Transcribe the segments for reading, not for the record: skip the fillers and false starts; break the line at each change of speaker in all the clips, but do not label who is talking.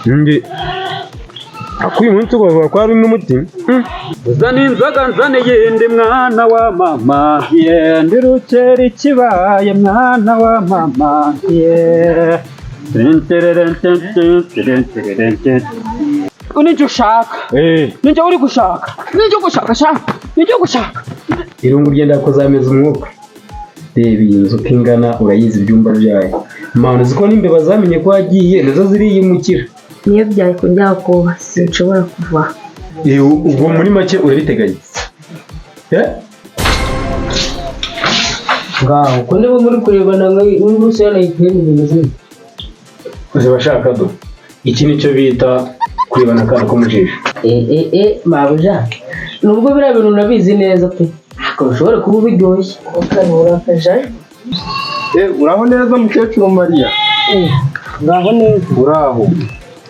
Ndi akuye umunsi ubavuga ko ari n'umuti. Uzana inzoga nzane yindi mwana wa mama ndi rukeri kibaye mwana wa mama Unijye ushaka nijye uri gushaka nijye gushaka irungu ryenda kuzameza umwuka. Reba iyi nzu uko ingana urayizi ibyumba byayo. Mpamvu ziko n'imbeba zamenye ko wagiye nazo ziriyimukira.
Niyo byari kujya kuba sinshobora kuva.
Ubwo muri make urabiteganya.
Ngaho ko niba muri kurebana n'urusi yarayikemeye.
Uzabashaka do. Iki nicyo bita kurebana kana ko mujisho.
Mabuja. Nubwo biriya bintu nabizi neza pe. Ushobora kuba ubiryoshye ukanura akajayo.
Uraho neza mukecuru Mariya?
Ngaho neza.
Uraho.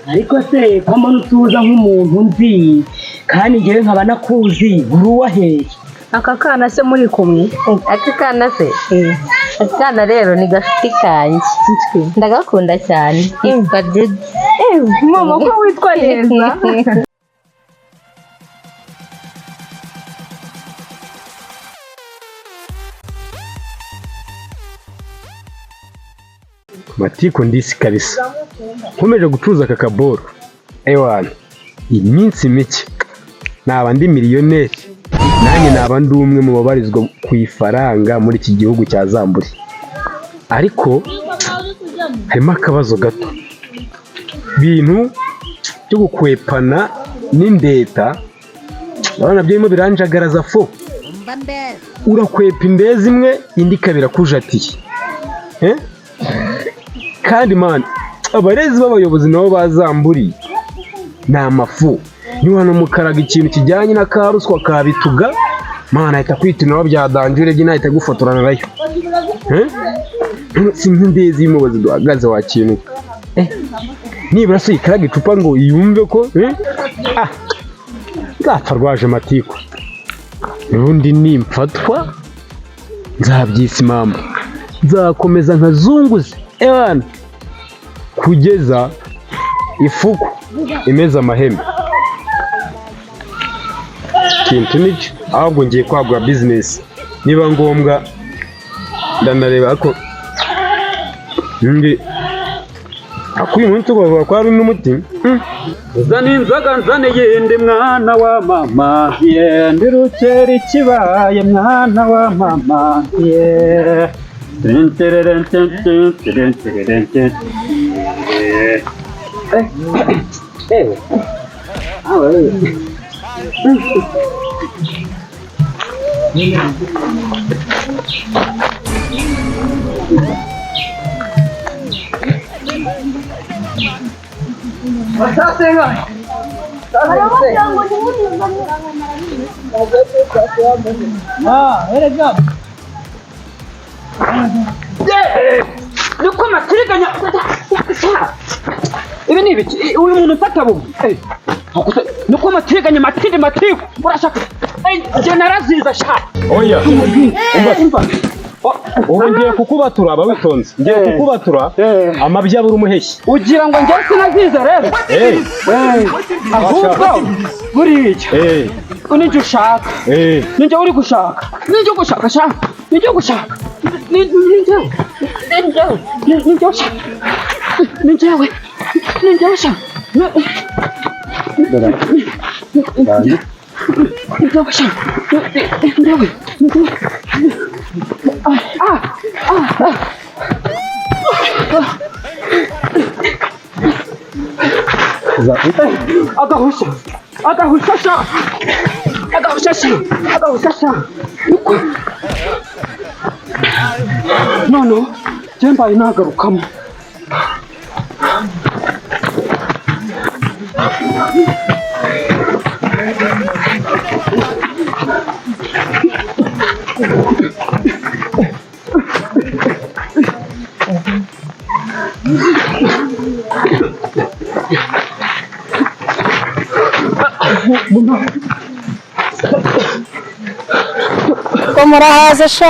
Ariko se ko mbona utuza nk'umuntu nzi kandi njyewe nkaba nakuzi uruwa hehe?
Aka kana se muri kumwe?
Aka kana se? Aka kana rero ni gafite kanjye. Ndagakunda cyane. Yitwa Dede.
Mama ko witwa neza.
Matiko ndisi kabisa. Nkomeje gucuruza aka kaboro. Ewana. Iminsi mike. Naba ndi miliyoneri. Nanjye naba ndi umwe mu babarizwa ku ifaranga muri iki gihugu cya Zamburi. Ariko harimo akabazo gato. Bintu byo gukwepana n'indeta. Abana byarimo biranjagaraza fo. Urakwepa indezi imwe indi kabira kujatiye. Kandi man abarezi b'abayobozi nabo bazamburi ni amafu. Niba hano mukaraga ikintu kijyanye na karuswa kabituga man ahita kwitinura byadanjure gina ahita gufotorana nayo. Sinzi ndezi y'umuyobozi duhagaze wa kintu. Nibura se ikaraga icupa ngo yumve ko gapfa rwaje Matiko. Ubundi nimfatwa nzabyisi mama. Nzakomeza nkazunguze ewana kugeza ifuku imeza amaheme. Kintu nicyo ahubwo ngiye kwagura business niba ngombwa ndanareba ko ndi akuye umunsi ubavuga ko ari n'umuti. Uzana inzoga nzane yindi mwana wa mama ndi rukeri kibaye mwana wa mama Nuko matiriganya ibi ni ibiki uyu muntu mfata bubu nuko matiriganya matiri urashaka je naraziza sha oya umva ngiye kukubatura abawitonze ngiye kukubatura amabya buri umuheshyi ugira ngo njye sinaziza rero ahubwo muri iki unijye ushaka nijye uri gushaka nijye gushaka sha nijye gushaka No, jemba inagarukamo.
Ko murahaze sha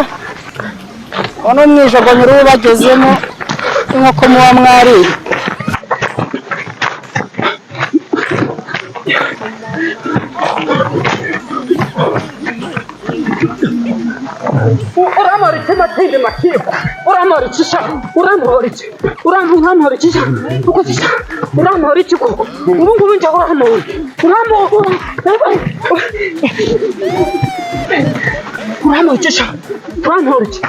ono mwijogomera ubagezemo nk'uko muba mwariye
matiku uramora iki sha uramora iki uramora iki sha uko sha uramora iki ko ubu ngubu njya uramora iki sha uramora iki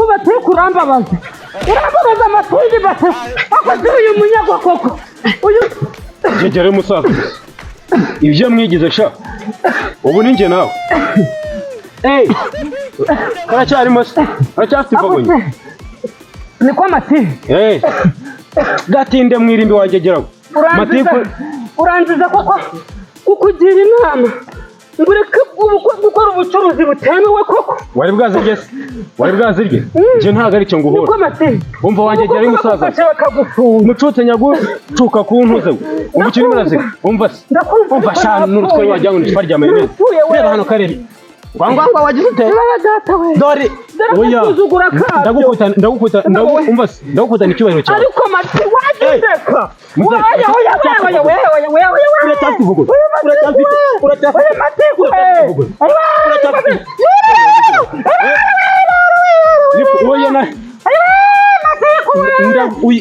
matiku urambabaza matiku akoze uyu munyagwa koko uyu
Jegere musaza ibyo mwigize sha ubu ninjye nawe karacyarimo se karacyafite imbogonyi
niko matiku
gatinde mwirimbi wangegeraho matiku
urangiza koko kukugira inama ngo ureke gukora ubucuruzi butemewe koko
wari bwazirye se wari bwazirye nje ntabwo ari cyo nguhora
niko matiku
umva wangegera y'umusaza mucutse nyagucuka ku ntuze umva ukiri murazira umva se umva shana n'urutwe wajya ngo nitwa ryamaye neza reba hano karebe wangwangwa wagize ute dore oya ndagukubita umva se ndagukubita n'icyubahiro cyawe
ariko matiku wagiteka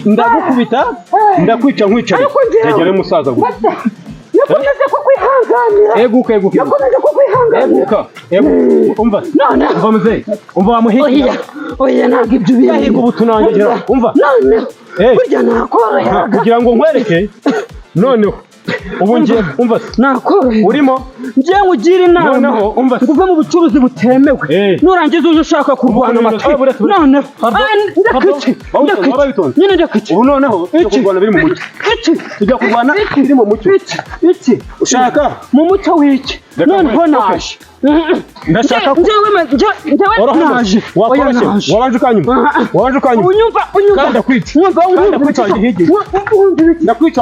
ndagukubita ndakwica nkwicaye tegere musaza gusa
nakomeje kukwihanganira
eguka umva umva muzehe umva wamuhigira
oya ntabwo ibyo bintu
yahiga ubu tunangegera umva
noneho burya nakorohera
kugira ngo nkwereke noneho ubu ngiye umva
nakorohera
urimo
ngiye ngugira inama
noneho umva
uve mu bucuruzi butemewe nurangiza uje ushaka kurwana amatiku noneho nyine ndakwica
ubu noneho tujya kurwana biri mu mucyo tujya kurwana biri mu mucyo
iki
ushaka
mu mucyo w'iki noneho naje
ndashaka
njyewe naje
wakoroshye wabanje ukanyuma
unyumva
kandi ndakwica ndakwica ndakwica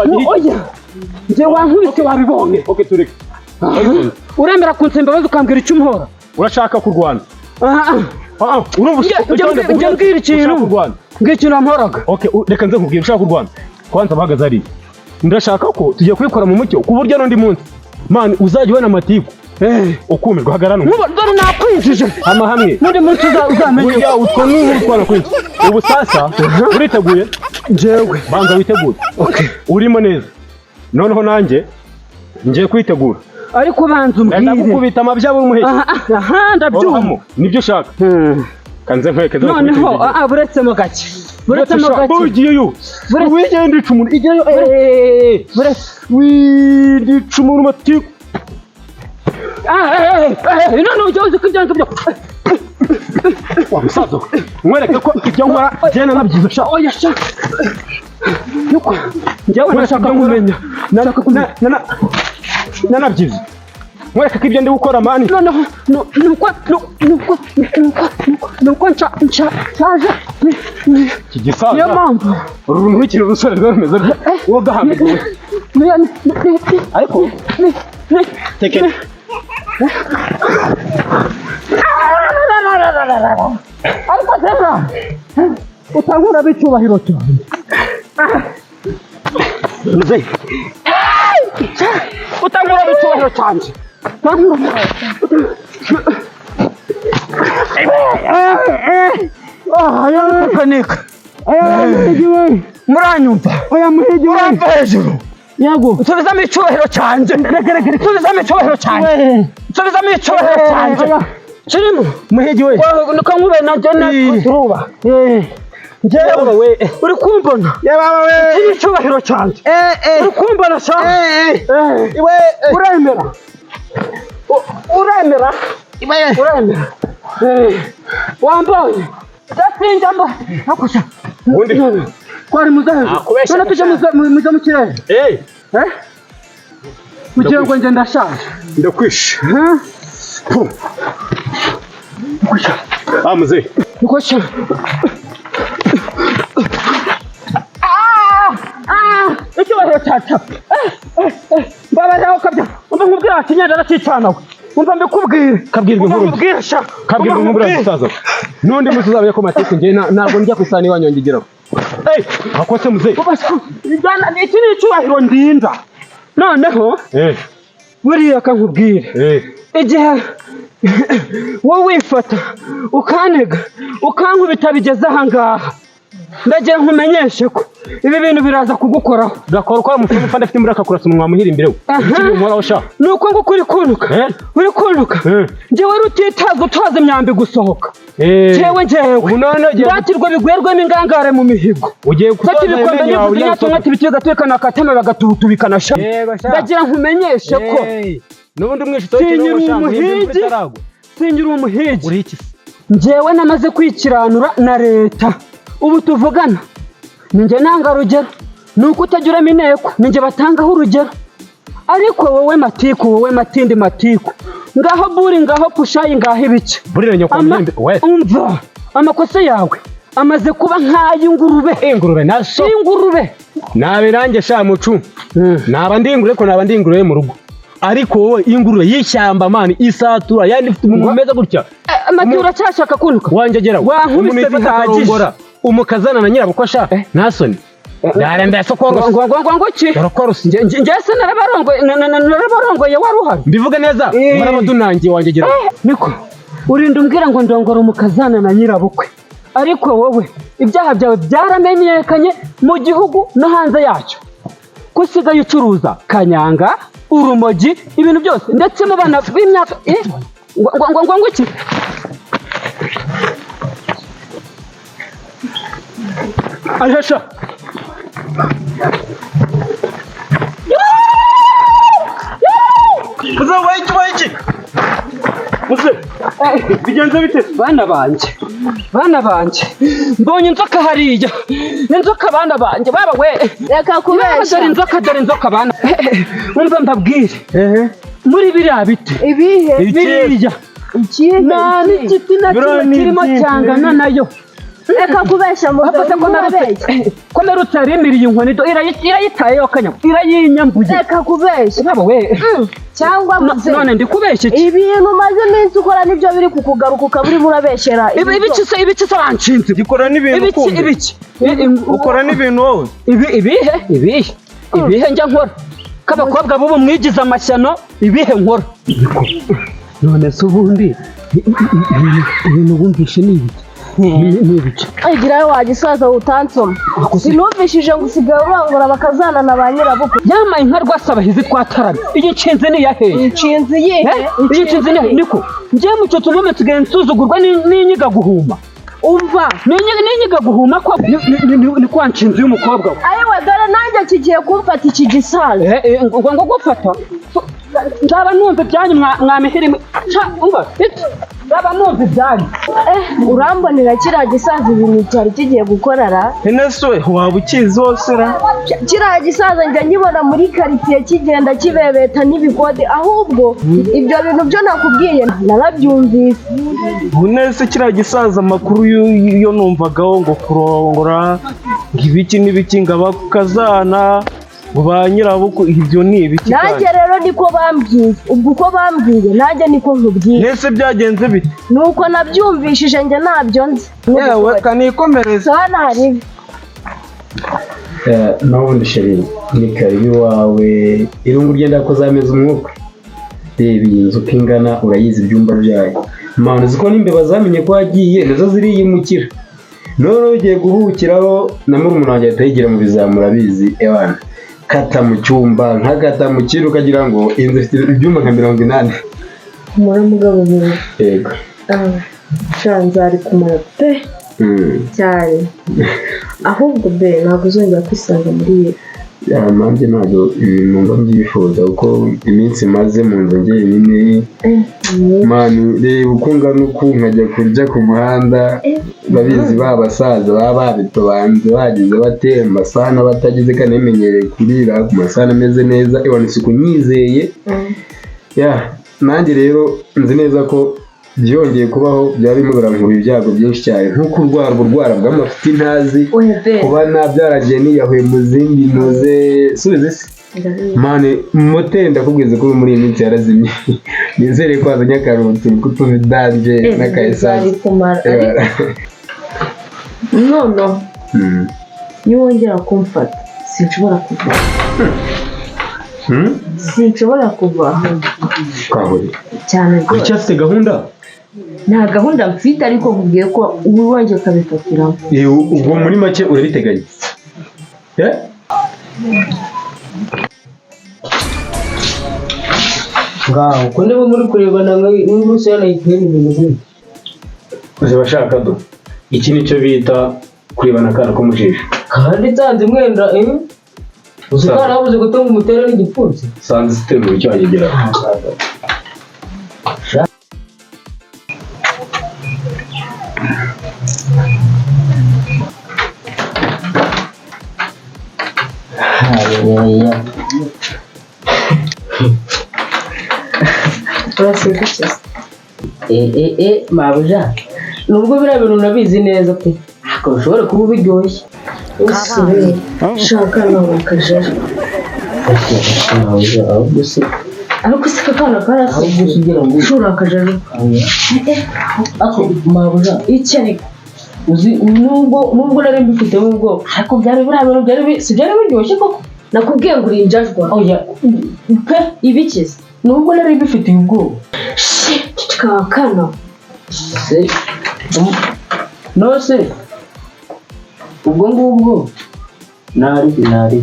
njye wankubise wabibonye
tureke
uremera kunsa imbabazi ukambwira icyo umuhora
urashaka kurwana
njye mbwira ikintu mbwira ikintu wamuhoraga
reka nze nkubwira ushaka kurwana kwanza bahagaze hariya ndashaka ko tugiye kubikora mu mucyo ku buryo n'undi munsi mani uzajya ubona amatiku ukumirwa hagarara
dore nakwinjije
hamwe
n'undi munsi uzamenya
burya utwo n'utwana kwinshi ubu sasa uriteguye
njyewe
banza witegure urimo neza noneho nanjye ngiye kwitegura
ariko banza umbwire
ndagukubita amabya w'umuheke
ndabyumva
nibyo ushaka kanze nkweke
noneho buretsemo gake
ugiyeyo wigenda ica umuntu igiyeyo widica umuntu matiku
noneho ujya uzi ko ibyo ngibyo
wa musaza mwereke ko ibyo nkora njyewe nabyize sha
oya sha njyewe ndashaka kumenya
nanabyize mwereke ko ibyo ndi gukora mani
noneho nuko nshaje
iki gisaza
niyo mpamvu
uru runtu rukiri urusore rwo rumeze uwo gahambiriwe ariko tekene
ariko sema utankura b'icyubahiro cyane
muzehe
utankura b'icyubahiro cyane panika muranyumva uramva hejuru yego usubizamo icyubahiro cyanjye usubizamo icyubahiro cyanjye usubizamo icyubahiro cyanjye kirimo
muhigi we
nukankube najya naturuba njyewe uri kumbona iki icyubahiro cyanjye uri kumbona cyane uremera uremera wambaye ndasinja mba nakusha
ubundi
kwari muzaheje none tujya mu kirere kugira ngo njye ndashaje
ndakwishe muzehe
nikosha icyubahiro cyacu mbabariraho kabya umva nkubwira ati nyenda aracicanawe umva mbikubwire
kabwirwa inkuru kabwirwa inkuru yasaza n'undi munsi uzabona ko mateke njye ntabwo njya ku isahani iwanyu ngigeraho akose muzehe
iki ni icyubahiro ndinda noneho buriya kankubwire igihe wowe wifata ukantega ukankubita bigeze ahangaha ndagira nkumenyeshe ko ibi bintu biraza kugukoraho
gakora uko umufundi ufande afite muri akakurasa umunwa muhira imbere we nkoraho sha
nuko ngo uri kuntuka njyewe rutitaza utazi imyambi gusohoka njyewe ndatirwa bigwerwemo ingangare mu mihigo
ugiye kusoza
ibikombe nivuze nyatumwe tibitiye gatekana akatema bagatubikana sha ndagira nkumenyeshe ko
nubundi umwishe toke
sinyira umuhigi
uri iki
njyewe namaze kwikiranura na leta ubu tuvugana ninjye nanga rugero nuko utagiramo inteko ninjye batangaho urugero ariko wowe matiku wowe matindi matiku ngaho buri ngaho pushayi ngaho ibice
burire nyoko mwembe we
umva amakosa yawe amaze kuba nk'ay'ingurube
ingurube naso
ingurube
nabirange sha mucu naba ndingurube ko naba ndingurube mu rugo ariko wowe ingurube y'ishyamba mani isatura yandi ifite umuntu umeze gutya
amatura cyashaka kunuka
wanjegera
wankubise bihagije
umukazana na nyirabukwe asha ntasoni yarembeye sokoro
ngo ki njye narabarongoye wari uhari
mbivuge neza warabadunangiye wanjegera
niko urinda umbwira ngo ndongora umukazana na nyirabukwe ariko wowe ibyaha byawe byaramenyekanye mu gihugu no hanze yacyo ko usigaye ucuruza kanyanga urumogi ibintu byose ndetse mu bana b'imyaka ngo iki
Aisha Muze waiki Muze bigenze bite bana banje mbonye inzoka hariya inzoka bana banje baba we
reka kubesha
dore inzoka bana umva mbabwire muri biriya biti
ibihe
biriya
ikihe
nani igiti na kimwe kirimo cyangana nayo
reka kubesha muze
komerutse arimiriye inkoni irayitayeho kanyama irayinyambuye
reka kubesha
baba we
cyangwa muze
none ndi kubeshya iki
ibintu maze iminsi ukora nibyo biri kukugaruka ukaburi murabeshera
ibiki se banshinze
gikora n'ibintu
ibiki
ukora n'ibintu wowe
ibihe njya nkora k'abakobwa b'ubu mwigize amashyano ibihe nkora none se ubundi ibintu bumvishe ni ibiki
igirayo wagisaza utansoma sinumvishije ngo usigaye urangura bakazana na ba nyirabukwe
yamaye inka rwasabahizi twatarana iyi nshinzi ni iyahe
inshinzi yihe
iyi nshinzi ni niko njye mu cyo tuvume tugaye nsuzugurwa n'inyiga guhuma
umva
n'inyiga guhuma ko ni kwa nshinzi y'umukobwa we
ayiwe dore nanjye kigiye kumfata iki gisaza
ngo gufata nzaba numva ibyanyu mwamihiri umva nzaba numva ibyanyu
urambonera kiriya gisaza ibintu cyari kigiye gukorara
ese we waba ukizi hose ra
kiriya gisaza njya nkibona muri karitsiye kigenda kibebeta n'ibikode ahubwo ibyo bintu byo nakubwiye narabyumvise
nese kiriya gisaza amakuru yo numvagaho ngo kurongora ngo ibiki n'ibiki ngo abakazana ba nyirabukwe ibyo ni ibiki
nanjye rero niko bambwiye ubwo uko bambwiye nanjye niko nkubwiye
nese byagenze bite
nuko nabyumvishije njye ntabyo nzi
yewe kanikomereza
hano hari
n'ubundi sheri ni karibi wawe irungu ryenda ko zameze umwuka reba iyi nzu uko ingana urayizi ibyumba byayo mpamvu uzi ko n'imbeba zamenye ko wagiye nazo ziriyimukira none ugiye guhukiraho na murumuna wanjye ahita yigira mu bizamu urabizi ebana kata mu cyumba nkagata mu kintu ukagira ngo inzu ifite ibyumba nka 80
umuramugabo mwiza
yego
nzari kumara pe cyane ahubwo be ntabwo uzongera kwisanga muri ye
mpamvu ntabwo ibintu mba mbyifuza kuko iminsi maze mu nzu njyenyine mani reba uko ngana uku nkajya kurya ku muhanda babizi babasaza baba babitobanze bagize batemba sana batagize kanemenyereye kurira ku masana ameze neza ibona isuku nyizeye nanjye rero nzi neza ko byongeye kubaho byaba birimo birankuba ibyago byinshi cyane nko kurwara bw'amafuti ntazi kuba nabyaragiye niyahuye mu zindi ntuze subize se mane moteri ndakubwiza ko muri iyi minsi yarazimye nizere ko wazanye akaruhuko k'utuvidanje n'akayesansi
niwongera kumfata sinshobora kuvuga sinshobora kuva
twahuriye
cyane rwose.
uracyafite gahunda
Nta gahunda mfite ariko nkubwiye ko uwanjye ukabifatiramo.
ubwo muri make urabiteganya
ngaho ko niba muri kurebana nk'umunsi yanayiteye ibintu byinshi
bashaka do iki nicyo bita kurebana akana ko mu jisho
kandi nsanze mwenda uzi ko harabuze gutunga umutera n'igipfunsi
sanze ziterura icyo wagegera
mabuja nubwo biriya bintu nabizi neza pe ariko bishobora kuba biryoshye
Shaka nawe akajeje. Ariko se kakana karasa shura akajeje.
ako mabuja
Iki ariko
uzi nubwo nari mbifite ubwo ariko byari biriya bintu byari biryoshye koko
nakubwiye ngo urinjajwa.
oya pe
Ibikize.
nubwo nari mbifite ubwoba
Kakana.
se nose ubwo ngubwo nari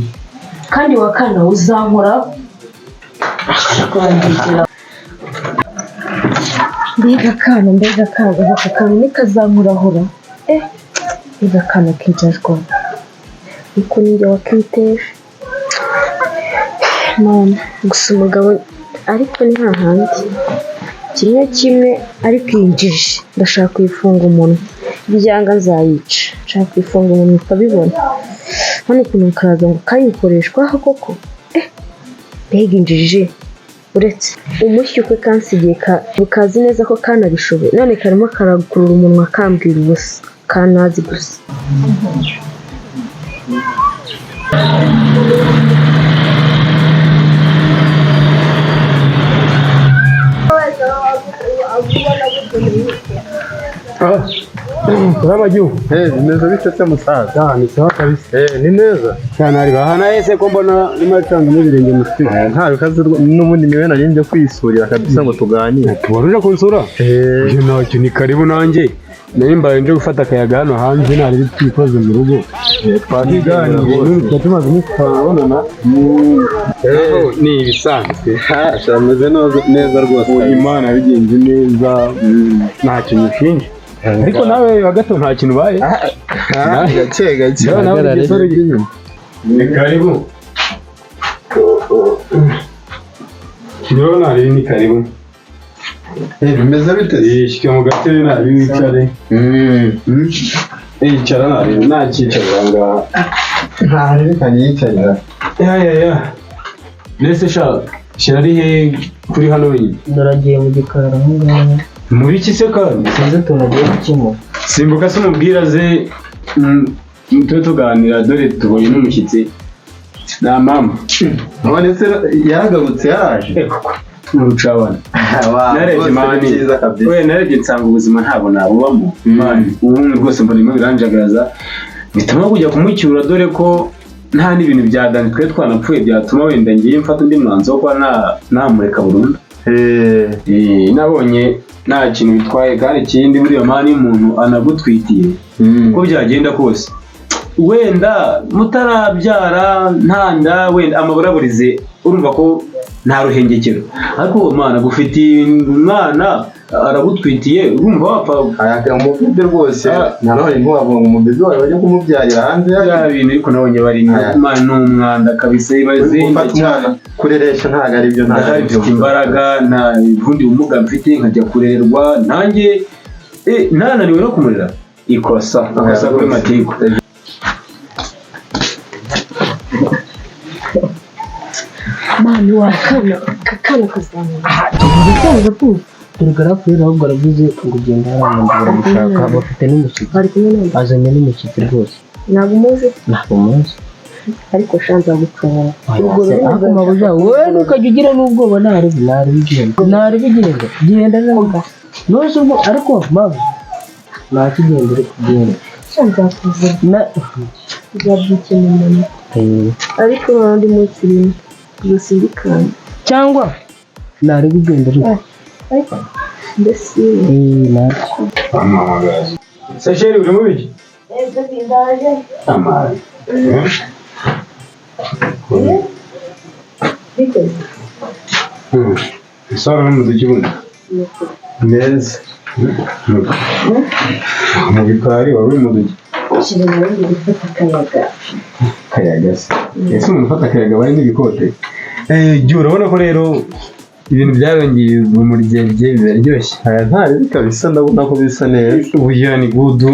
Kandi wakana uzankora. Mbega kana aka kantu nikazamurahura. Mbega kana kijajwa. Niko ninjye wakiteje. Mama gusa umugabo ariko ni hahandi. Kimwe ariko injiji ndashaka kuyifunga umunwa. Ibyanga nzayica. Nshaka kuyifunga umunwa ukabibona. Hano ukuntu kaza ngo kayikoreshwaho koko. Mbega injiji. Uretse umushyukwe kansigiye bukazi neza ko kanabishoboye. None karimo karakurura umunwa kambwira ubusa. Kanazi gusa.
urabajyu
Neza bitetse musaza.
ni sawa kabisa
Ni neza.
cyane ari bahana ese ko mbona urimo atanga n'ibirenge mu mutwe
Nta bikaze n'ubundi niwe nari njye kwisurira kabisa ngo tuganire.
wari uje kunsura uyu ntacyo ni karibu nanjye nari mbaye nje gufata akayaga hano hanze nari twikoze mu rugo twaganiriye tumaze iminsi twabonana ni ibisanzwe
Ameze neza rwose.
Imana yabigenze neza ntacyo nyishinja ariko nawe wa gato nta kintu ubaye
Gake.
nawe igisore cy'inyuma ni karibu rero nari ni karibu
Bimeze bite?
yishyuye mu gatebe nari wicare yicara nari nakicara ngaha
Nta reka yicarira.
ya nese shyira ari he kuri hano wenyine
naragiye mu gikari aho ngaho
muri iki se kandi
sinzi tunagiye gukemura
simbuka se umubwira ze tube tuganira dore tubonye n'umushyitsi na mama
None se yaragarutse yaraje.
n'urucabana narebye mani we narebye nsanga ubuzima ntabwo nabubamo mani ubundi rwose mbona birimo biranjagaza bituma kujya kumucyura dore ko nta n'ibintu byadanje twe twanapfuye byatuma wenda ngiye mfata undi mwanzuro wo kuba namureka burundu nabonye nta kintu bitwaye kandi ikindi buriya mani y'umuntu anagutwitiye uko byagenda kose wenda mutarabyara ntanda wenda amaburaburize urumva ko nta ruhengekero ariko mana gufitiye umwana aragutwitiye urumva wapfa
Umubebe rwose nanone ntiwavuga ngo umubebe wawe bajya kumubyarira hanze
ya bintu ariko nabonye bari imana n'umwanda kabisa ibaze
gufata umwana kureresha ntabwo ari byo
mfite imbaraga nta bundi bumuga mfite nkajya kurerwa nanjye ntananiwe no kumurera ikosa kuri matiku
Mami wakana kakana kazamura.
turugara kuri ahubwo aravuze ngo ugenda haramundura gushaka bafite n'umushyitsi
Bari kumwe nawe.
azanye n'umushyitsi rwose
Ntabwo umuzi
ntabwo munsi
ariko shanza gucunga.
ariko mabuja wowe ntukajya ugira n'ubwoba naribigenda genda neza nose ubwo ariko mabu nakigenda uri kugenda
Shanza kuza.
na
Byabyukiye mu mama. Ariko n'undi munsi rimwe. Nasimbikana.
cyangwa nareba ugenda ariko
Mbese
nacyo
Sasheri uri mu biki? Amazi. Isara n'umuziki bundi.
neza
Mu bikari wari mu duki.
Shira nawe gufata akayaga.
Akayaga se. Ese umuntu ufata akayaga bari n'ibikote. Jya urabona ko rero ibintu byarongeye mu rugenge biraryoshye.
aya ntari kabisa ndabona ko bisa neza
Ubugira ni gudu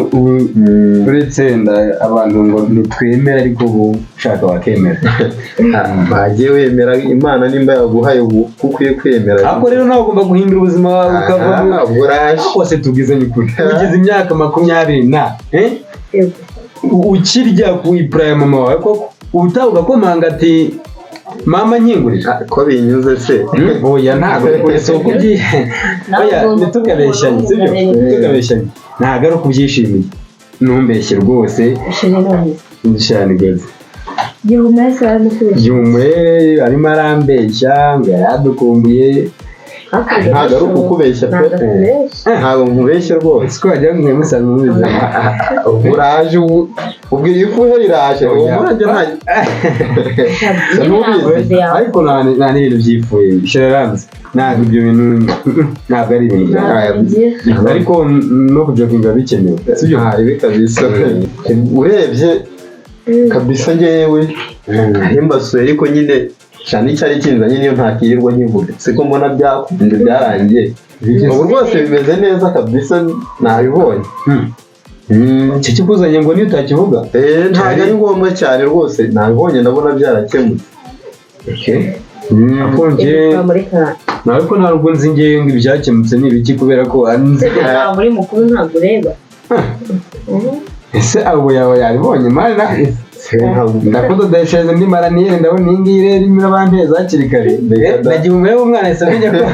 uretse wenda abantu ngo ntitwemere ariko ubu ushaka wakemera.
bagiye wemera imana nimba yaguhaye ubu ukwiye kwemera
Ariko rero nawe ugomba guhindura ubuzima wawe ukavamo
buraje
kose tubwizanye ukuri. Ugeze imyaka 20 na ukirya ku ipura ya mama wawe koko ubutaha ugakomanga ati mama nkingurira
ko binyuze se
oya ntabwo kurese uko oya ntitukabeshyanye sibyo ntitukabeshyanye ntabwo ari ukubyishimiye ntumbeshye rwose cyane geze
Yumese arabikubeshya.
yumwe arimo arambeshya ngo yaradukumbuye
ntabwo ari ukukubeshya pe ntabwo nkubeshya rwose
siko wagira ngo musanzwe mubizi
uraje ubu ubwiye ifuhe riraje ubu murajya
ariko nta n'ibintu byifuye shiraranze ntabwo ibyo bintu ntabwo ari ibintu byawe ariko no kujokinga bikenewe sibyo
ibi kabisa urebye kabisa njyewe mbasuye ariko nyine cyane icyari kinzanye niyo ntakirirwa nkivuga siko mbona byakunze byarangiye ubu rwose bimeze neza kabisa nabibonye
iki kikuzanye ngo niyo utakivuga
ntabwo ari ngombwa cyane rwose nabibonye ndabona byarakemutse
akonje ariko ntabwo nzi ngewe ngo ibyakemutse ni ibiki kubera ko anzi
muri mukuru ntabwo ureba.
ese abo yawe yaribonye mari na ndakudodeshereza ndi maraniyeri ndabona iyi ngiyi rero irimo irabanteza hakiri kare nagiye umwe w'umwana ese amenya ko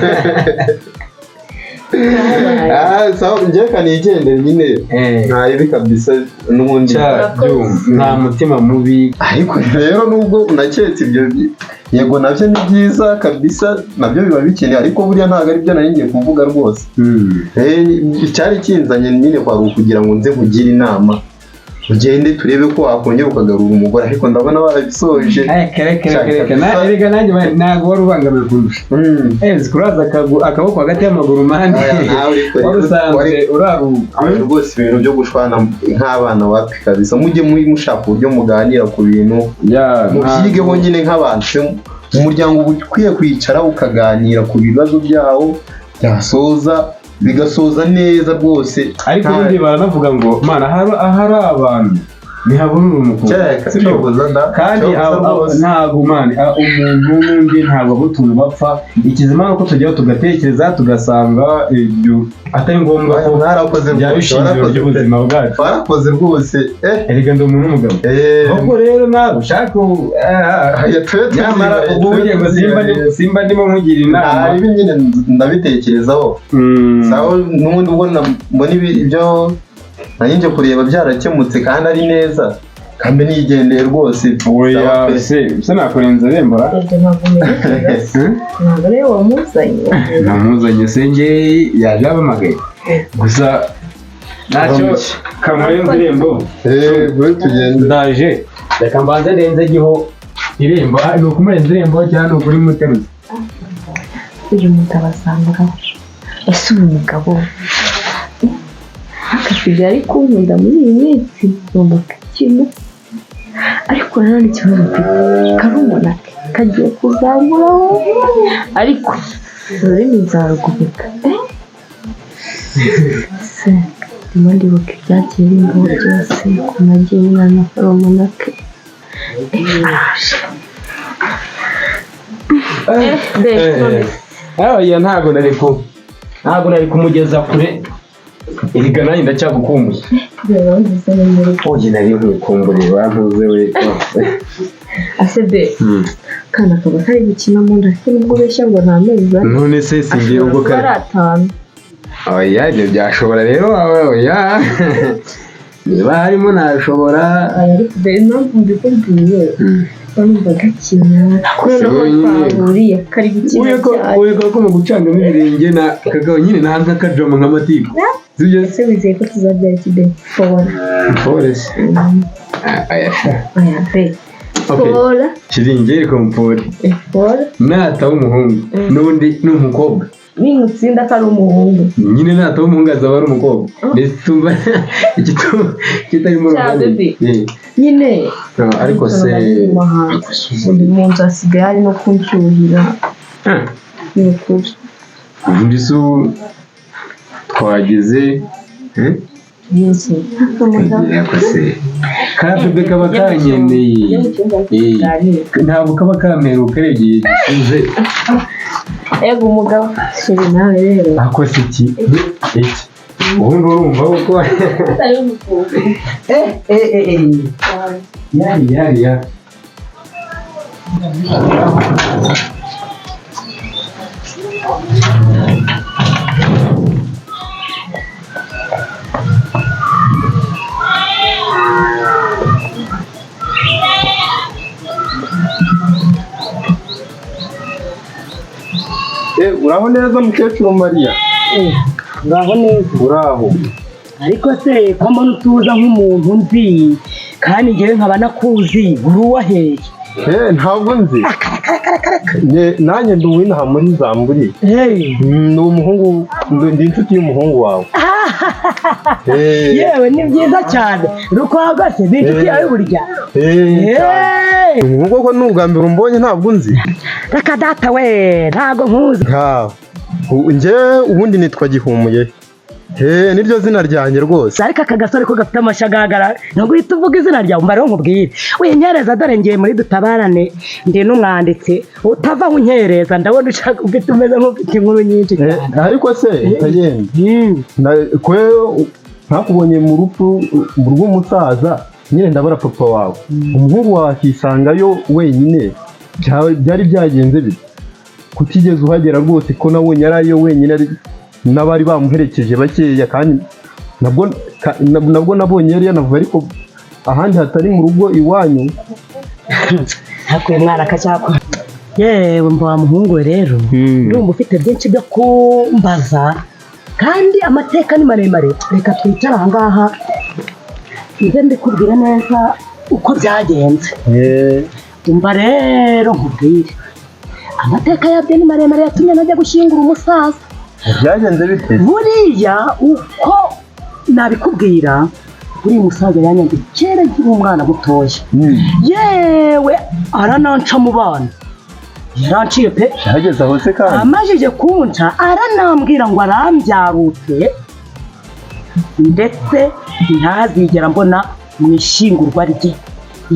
sawa njyewe kanigendere nyine ntayibi kabisa n'ubundi
nta mutima mubi
ariko rero nubwo unaketse ibyo yego nabyo ni byiza kabisa nabyo biba bikeneye ariko buriya ntabwo ari byo nari ngiye kuvuga rwose icyari kinzanye nyine kwari ukugira ngo nze nkugire inama ugende turebe ko wakongera ukagarura umugore ariko ndabona barabisoje
erega nanjye ntabwo wari ubangamiye kundusha kuraza akaboko hagati y'amaguru mande wari usanzwe uraruka
rwose ibintu byo gushwana nk'abana bapi kabisa mujye mushaka uburyo muganira ku bintu mubyigeho nyine nk'abantu umuryango ukwiye kwicara ukaganira ku bibazo byawo byasoza bigasoza neza rwose
ariko ubundi baranavuga ngo mana ahari abantu ntihabura umukobwa kandi ntabwo mani umuntu n'undi ntabwo abutunga bapfa ikizima nuko tujyaho tugatekereza tugasanga ibyo atari ngombwa ko byaba ishingiro ry'ubuzima bwacu
barakoze rwose
erega ndi umuntu w'umugabo ahubwo rero nawe ushaka nyamara ubwo burya ngo simba ndimo nkugira inama
ibi nyine ndabitekerezaho n'ubundi ubwo mbona ibyo nanjye kureba byarakemutse kandi ari neza kandi nigendeye rwose
oya se nakurenza bembora
ntabwo rero
namuzanye se nge yaje abamagaye gusa ntacyo kamurenza irembo ndaje reka mbanze ndenzegiho irembo ni ukumurenza irembo cyangwa ni ukuri muteruzi
uyu mugabo asanga ese uyu mugabo akasigaye ari kunkunda muri iyi minsi ngomba kukina ariko nanone ikibazo mfite karumuna ke kagiye kuzamuraho ariko ururimi nzarugubika se ndimo ndibuka ibyagiye bimbaho byose ku nagiye umwana karumuna ke
araje ntabwo nari kumugeza kure erega nanjye ndacyagukumbuye oye nari nkukumburiye bantuze we
asebe kana kaba kari gukina mu nda ariko nubwo ubeshya ngo nta mezi ane
none se singiye ubwo
kari atanu
oya ibyo byashobora rero oya niba harimo nashobora
ariko dore impamvu mbikubwiye numva gakina noneho twahuriye kari gukina cyane
uye ko mu gucangamo ibirenge na kagabo nyine nta nk'akajama nk'amatiku sibyo
ese wizeye ko tuzabyara ikideni
forest ayasha
pe Fora
shiringeri kompori
Fora
nataba umuhungu n'undi n'umukobwa
nimutsinda ko ari umuhungu
nyine nataba umuhungu azaba ari umukobwa ndetse tumva kitarimo
uruhande nyine
ariko se
undi mu nzu hasigaye hari no kunshyuhira ni ukuri
mbese twageze
yose
kabebe kaba kanyeneye ntabwo kaba kameruka urebye gisuze
ego umugabo sheri nawe rero
akoze iki ubundi urumva uko yari
uraho neza mukecuru Mariya?
Uraho neza.
Uraho.
Ariko se ko mbona utuza nk'umuntu nzi kandi njyewe nkaba nakuzi uri uwaheye?
Ntabwo nzi. Nanjye ndi uw'inaha muri Zamburi. Ni umuhungu, ndi inshuti y'umuhungu wawe.
Yewe ni byiza cyane. Nuko hagase ni inshuti yawe burya.
Ubwo ko n'ubwa mbere umbonye ntabwo nzi.
Reka data we ntabwo nkuzi.
Njye ubundi nitwa Gihumuye. Niryo zina ryanjye rwose.
Ariko aka gasore ko gafite amashagagara ntabwo uhita uvuga izina ryawe mbare nkubwire. Winyereza dore ngiye muri Dutabarane ndi n'umwanditsi utava nkunyereza ndabona ushaka ufite umeze nk'ufite inkuru nyinshi cyane.
Ariko se utagenda kwe ntakubonye mu rupfu rw'umusaza nyine ndabara papa wawe umuhungu wawe akisangayo wenyine byari byagenze bite kutigeze uhagera rwose ko nabonye ariyo wenyine n'abari bamuherekeje bakeya kandi nabwo nabonye yari yanavuye ariko ahandi hatari mu rugo iwanyu
hakuye mwana akacyakora yewe mba muhungu rero ndumva ufite byinshi byo kumbaza kandi amateka ni maremare reka twicara aha ngaha nze mbikubwire neza uko byagenze umva rero nkubwire amateka yabyo ni maremare yatumye najya gushyingura umusaza
byagenze bite
buriya uko nabikubwira buriya umusaza yanyanze kera nkiri umwana mutoya yewe arananca mu bana yaranciye pe
yageze aho se kandi
amajije kunca aranambwira ngo arambyarutse ndetse ntazigera mbona mu ishingurwa rye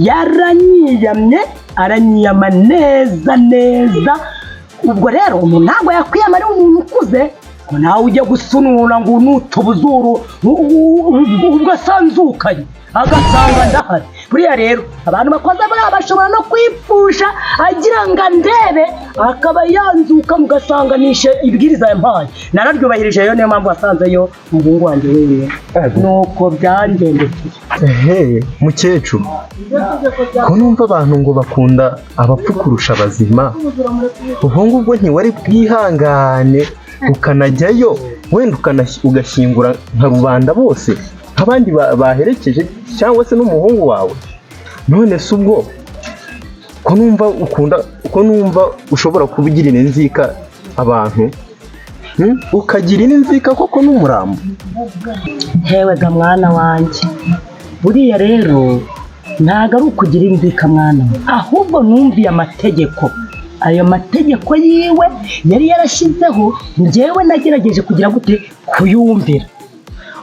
yaranyiyamye aranyiyama neza neza ubwo rero umuntu ntabwo yakwiyama ari umuntu ukuze ngo nawe ujye gusunura ngo nutubuzuru ubwo asanzukanye agasanga ndahari buriya rero abantu bakoze buriya bashobora no kwipfusha agira ngo andebe akaba yanzuka mugasanganisha ibwiriza yampaye nararyubahirije rero niyo mpamvu wasanzeyo umuhungu wanjye wenyine nuko byangendekeye
mukecuru ko numva abantu ngo bakunda abapfu kurusha abazima ubwo ngubwo ntiwari bwihangane ukanajyayo wenda ugashyingura nka rubanda bose abandi baherekeje cyangwa se n'umuhungu wawe none se ubwo ko numva ushobora kubigirira inzika abantu ukagira inzika koko n'umurambo
hewe ga mwana wanjye buriya rero ntabwo ari ukugira inzika mwana we ahubwo numviye amategeko ayo mategeko yiwe yari yarashyizeho njyewe nagerageje kugira gute kuyumvira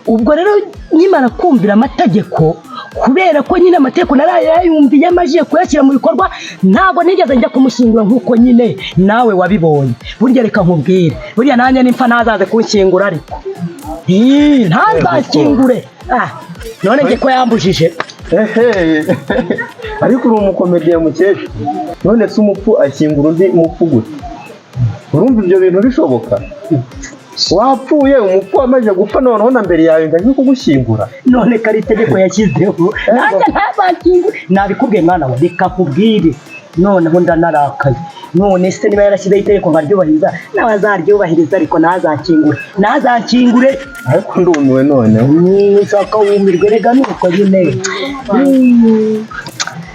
ubwo rero nkimara kumvira amategeko kubera ko nyine amategeko narayumviye amajije kuyashyira mu bikorwa ntabwo nigeze njya kumushyingura nk'uko nyine nawe wabibonye burya reka nkubwire burya nanjye nimpfa ntazaze kunshyingura ariko ntazashyingure none njye ko yambujije
ariko uri umukomediye mukecuru none se umupfu ashyingura undi mupfu gute urumva ibyo bintu bishoboka wapfuye umupfu amaze gupfa noneho na mbere yawe ngo ajye kugushyingura
none ko ari itegeko yashyizeho nanjye ntazakingure nabikubwiye mwana we reka nkubwire noneho ndanarakaye none se niba yarashyizeho itegeko nkaryubahiriza nawe azaryubahiriza ariko ntazakingure
ariko ndumiwe noneho
nshaka wumirwe rega nuko nyine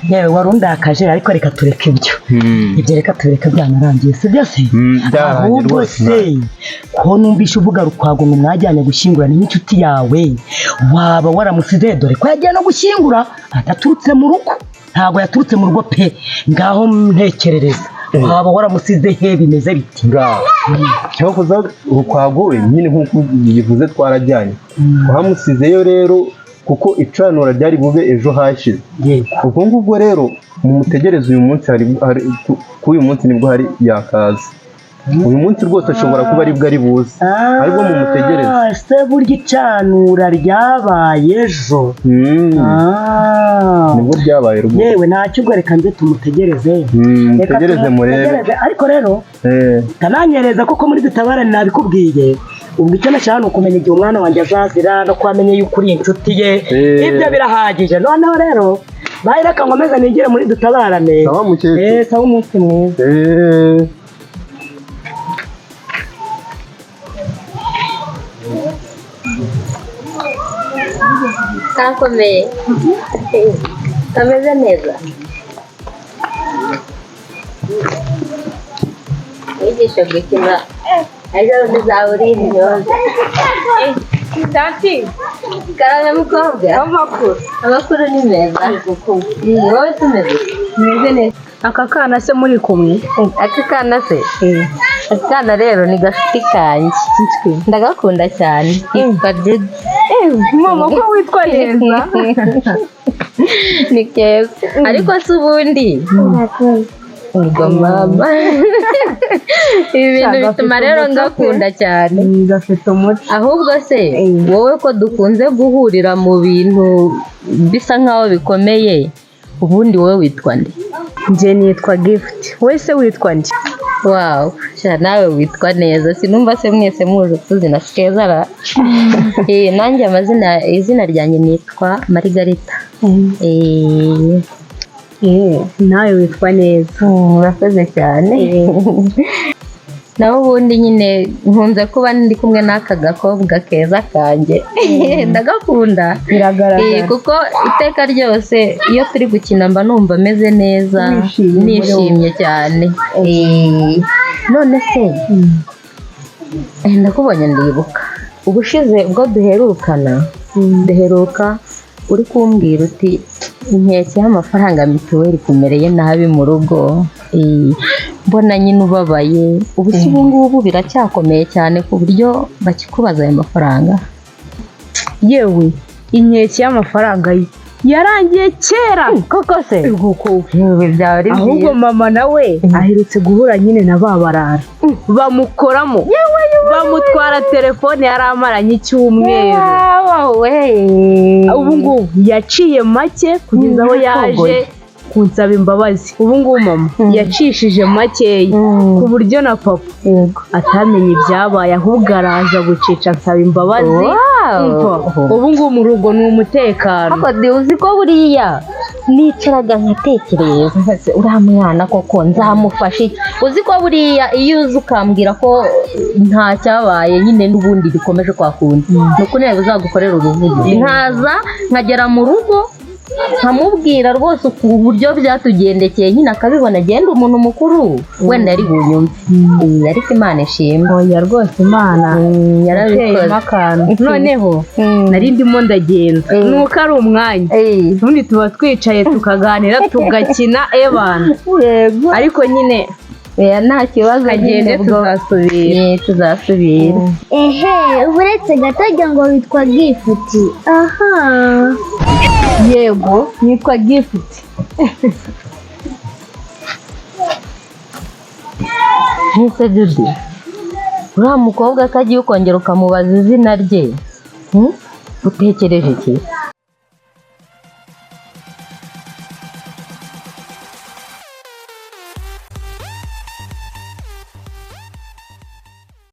yewe wari undakaje ariko reka tureke ibyo reka tureke byanarangiye si byo se ahubwo se ko numvishe uvuga Rukwago ngo mwajyanye gushyingurana n'inshuti yawe waba waramusize dore ko yagiye no gushyingura ataturutse mu rugo ntabwo yaturutse mu rugo pe ngaho ntekerereza waba waramusize he bimeze biti
ngaho cyakoze Rukwago we nyine nk'uko yivuze twarajyanye twamusizeyo rero kuko icanura ryari bube ejo hashize ubwo ngubwo rero mumutegereze uyu munsi k'uyu munsi nibwo hari yakaza uyu munsi rwose ashobora kuba aribwo ari buze aribwo mumutegereze
se burya icanura ryabaye ejo
nibwo ryabaye rwose
yewe ntacyo ubwo reka nze tumutegereze
mutegereze murebe
ariko rero kananyereza koko muri Dutabarane nabikubwiye ubwo icyo nashaka ni ukumenya igihe umwana wanjye azazira no kuba yuko uri inshuti ye ibyo birahagije noneho rero bayi reka nkomeze nigire muri Dutabarane
sawa mukecuru
sawa umunsi mwiza
kakomeye kameze neza wigisha gukina ejo ntizabura intyoza
Tanti,
karame mukobwa amakuru ni meza wowe tumeze
meze aka kana se muri kumwe
aka kana se aka kana rero ni gashuti kanjye ndagakunda cyane yitwa Judy
mama ko witwa neza
ni keza ariko se ubundi ubwo mama ibi bintu bituma rero ngakunda cyane
gafite umuco
ahubwo se wowe ko dukunze guhurira mu bintu bisa nkaho bikomeye ubundi wowe witwa nde
njye nitwa Gift wese witwa nde
wow nawe witwa neza sinumva se mwese muje tuzina keza ra nanjye izina ryanjye nitwa Margarita
nawe witwa neza
urakoze cyane nawe ubundi nyine nkunze kuba ndi kumwe n'aka gakobwa keza kanjye ndagakunda
biragaragara
kuko iteka ryose iyo turi gukina mba numva ameze neza nishimye cyane none se ndakubonye ndibuka ubushize ubwo duherukana uri kumbwira uti inkeke y'amafaranga mituweli kumereye nabi mu rugo mbona nyine ubabaye ubu se ubu ngubu biracyakomeye cyane ku buryo bakikubaza ayo mafaranga
yewe inkeke y'amafaranga yarangiye kera
koko se
ahubwo mama nawe aherutse guhura nyine na babarara bamukoramo bamutwara telefone yari amaranye icyumweru ubu ngubu yaciye make kugeza aho yaje kunsaba imbabazi ubu ngubu mama yacishije makeya ku buryo na papa atamenye ibyabaye ahubwo araza gucica ansaba imbabazi ubu ngubu mu rugo ni umutekano
uzi ko buriya nicaraga nkatekereza uriya mwana koko nzamufasha iki uzi ko buriya iyo uzi ukambwira ko nta cyabaye nyine n'ubundi bikomeje kwakunda ni uko niba uzagukorera uruvugizi nkaza nkagera mu rugo nkamubwira rwose uburyo byatugendekeye nyine akabibona agenda umuntu mukuru wenda ari bunyumve ariko Imana ishimwe
oya rwose Imana
yarabikoze
akantu noneho nari ndimo ndagenda nuko ari umwanya ubundi tuba twicaye tukaganira tugakina ebana ariko nyine
nta kibazo
agende
tuzasubira
uretse gato ngo witwa Gift aha
yego nitwa Gift
ntise Judy uriya mukobwa ko agiye ukongera ukamubaza izina rye utekereje iki